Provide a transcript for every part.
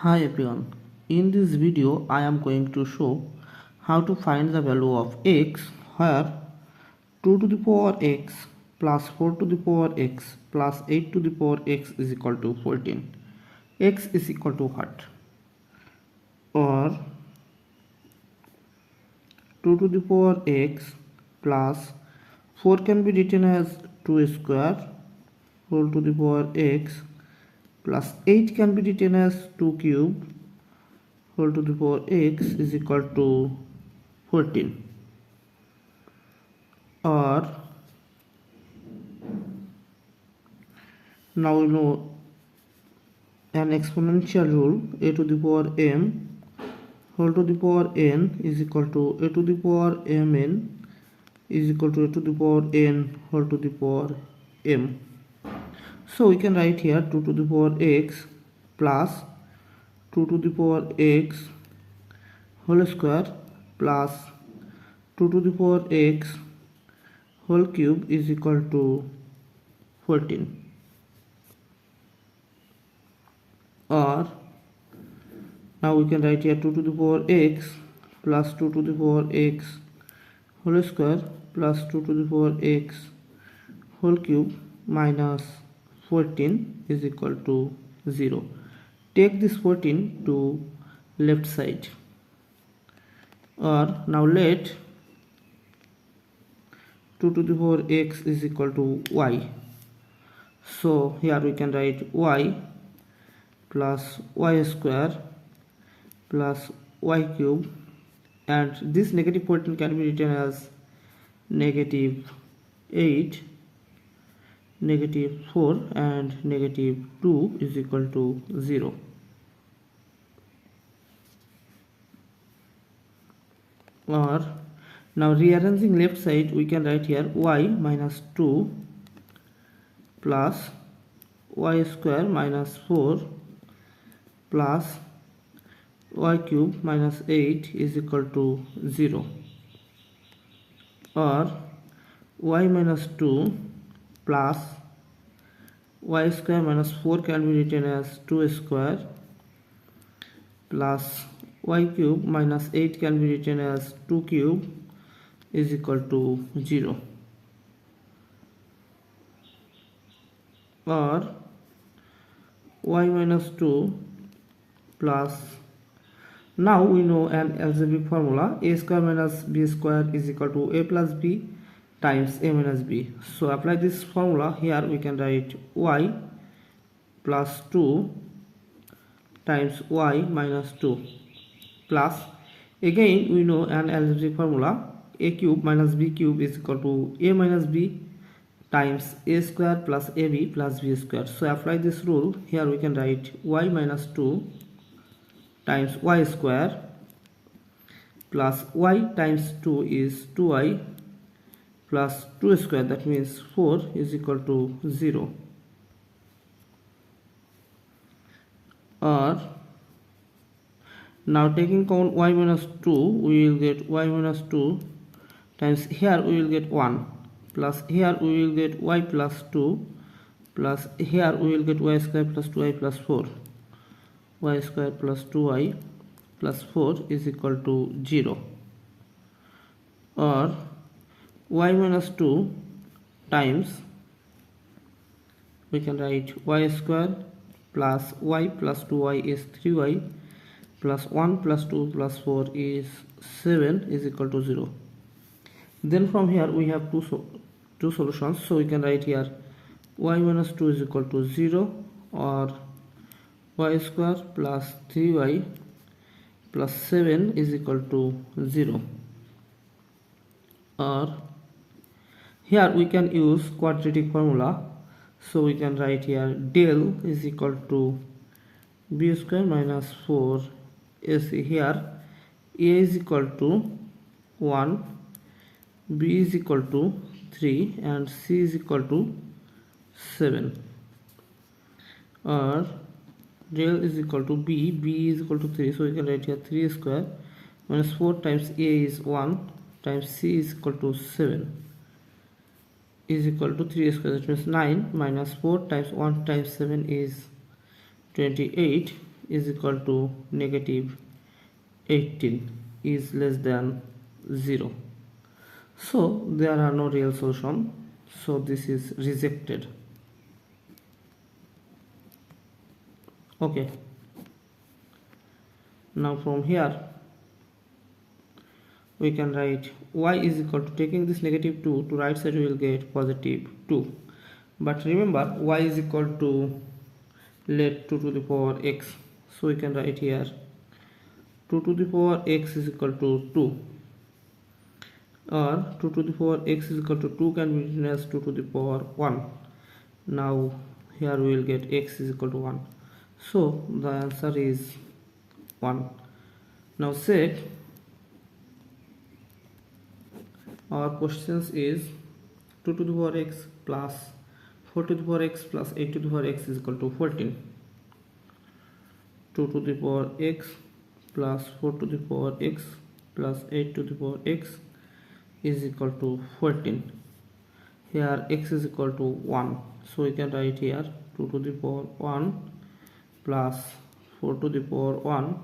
Hi everyone, in this video I am going to show how to find the value of x where 2 to the power x plus 4 to the power x plus 8 to the power x is equal to 14. X is equal to what? Or 2 to the power x plus 4 can be written as 2 square whole to the power x plus 8 can be written as 2 cube whole to the power x is equal to 14. Or now we know an exponential rule, a to the power m whole to the power n is equal to a to the power mn is equal to a to the power n whole to the power m. So we can write here 2 to the power x plus 2 to the power x whole square plus 2 to the power x whole cube is equal to 14. Or now we can write here 2 to the power x plus 2 to the power x whole square plus 2 to the power x whole cube minus 14 is equal to 0. Take this 14 to left side. Or now let 2 to the power x is equal to y. So here we can write y plus y square plus y cube, and this negative 14 can be written as negative 8, negative 4 and negative 2 is equal to 0. Or now rearranging left side, we can write here y minus 2 plus y square minus 4 plus y cube minus 8 is equal to 0. Or y minus 2 plus y square minus 4 can be written as 2 square plus y cube minus 8 can be written as 2 cube is equal to 0. Or y minus 2 plus, now we know an algebraic formula, a square minus b square is equal to a plus b times a minus b. So apply this formula here. We can write y plus 2 times y minus 2 plus, again we know an algebraic formula, a cube minus b cube is equal to a minus b times a square plus ab plus b square. So apply this rule here. We can write y minus 2 times y square plus y times 2 is 2y plus 2 square, that means 4 is equal to 0. Or now taking count y minus 2, we will get y minus 2 times, here we will get 1 plus here we will get y plus 2 plus here we will get y square plus 2y plus 4, y square plus 2y plus 4 is equal to 0. Or y minus 2 times, we can write y square plus y plus 2y is 3y plus 1 plus 2 plus 4 is 7 is equal to 0. Then from here we have two solutions, so we can write here y minus 2 is equal to 0, or y square plus 3y plus 7 is equal to 0. Or here we can use quadratic formula, so we can write here del is equal to b square minus 4 ac. Here a is equal to 1, b is equal to 3 and c is equal to 7. Or del is equal to b, b is equal to 3, so we can write here 3 square minus 4 times a is 1 times c is equal to 7 is equal to 3 square, that means 9 minus 4 times 1 times 7 is 28 is equal to negative 18 is less than 0. So there are no real solution, so this is rejected. Okay, now from here we can write y is equal to, taking this negative 2 to right side we will get positive 2, but remember y is equal to let 2 to the power x, so we can write here 2 to the power x is equal to 2, or 2 to the power x is equal to 2 can be written as 2 to the power 1. Now here we will get x is equal to 1, so the answer is 1. Now check our questions is 2 to the power x plus 4 to the power x plus 8 to the power x is equal to 14. 2 to the power x plus 4 to the power x plus 8 to the power x is equal to 14. Here x is equal to 1, so we can write here 2 to the power 1 plus 4 to the power 1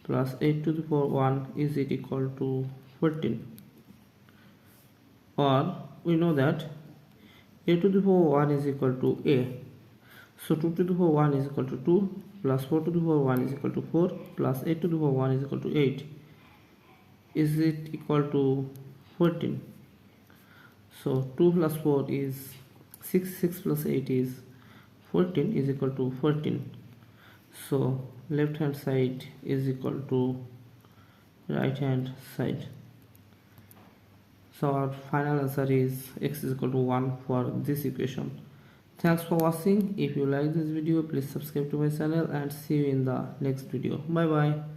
plus 8 to the power 1 is it equal to 14. Or we know that a to the power 1 is equal to a, so 2 to the power 1 is equal to 2 plus 4 to the power 1 is equal to 4 plus 8 to the power 1 is equal to 8, is it equal to 14. So 2 plus 4 is 6, 6 plus 8 is 14 is equal to 14. So left hand side is equal to right hand side. So our final answer is x is equal to 1 for this equation. Thanks for watching. If you like this video, please subscribe to my channel and see you in the next video. Bye bye.